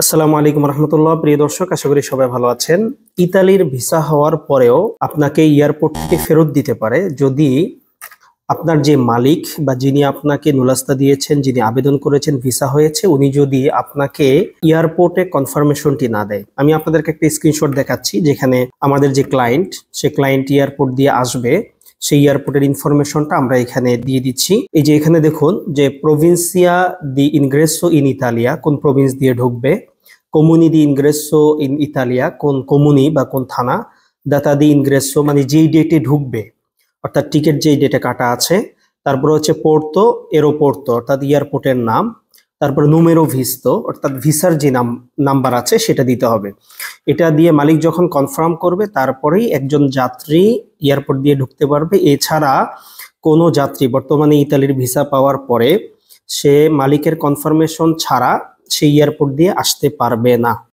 আসসালামু আলাইকুম রহমতুল্লাহ। প্রিয় দর্শক, আশা করি সবাই ভালো আছেন। ইতালির ভিসা হওয়ার পরেও আপনাকে এয়ারপোর্ট থেকে ফেরত দিতে পারে যদি আপনার যে মালিক বা যিনি আপনাকে নুলাস্তা দিয়েছেন, যিনি আবেদন করেছেন ভিসা হয়েছে, উনি যদি আপনাকে এয়ারপোর্টে কনফার্মেশনটি না দেয়। আমি আপনাদেরকে একটা স্ক্রিনশট দেখাচ্ছি যেখানে আমাদের যে ক্লায়েন্ট, সে ক্লায়েন্ট এয়ারপোর্ট দিয়ে আসবে, সেই এয়ারপোর্টের ইনফরমেশনটা আমরা এখানে দিয়ে দিচ্ছি। এই যে এখানে দেখুন যে প্রভিন্সিয়া দি ইনগ্রেসো ইন ইতালিয়া, কোন প্রভিন্স দিয়ে ঢুকবে, কমুনি দি ইনগ্রেসো ইন ইতালিয়া, কোন কমুনি বা কোন থানা, দাতা দি ইনগ্রেসো মানে যেই ডেটে ঢুকবে, অর্থাৎ টিকিট যেই ডেটে কাটা আছে, তারপরে হচ্ছে পোর্তো এরোপোর্তো অর্থাৎ এয়ারপোর্টের নাম, তারপরে নুমেরো ভিস্তো অর্থাৎ ভিসার যে নাম্বার আছে সেটা দিতে হবে। এটা দিয়ে মালিক যখন কনফার্ম করবে তারপরেই একজন যাত্রী এয়ারপোর্ট দিয়ে ঢুকতে পারবে। এছাড়া কোনো যাত্রী বর্তমানে ইতালির ভিসা পাওয়ার পরে সে মালিকের কনফার্মেশন ছাড়া সেই এয়ারপোর্ট দিয়ে আসতে পারবে না।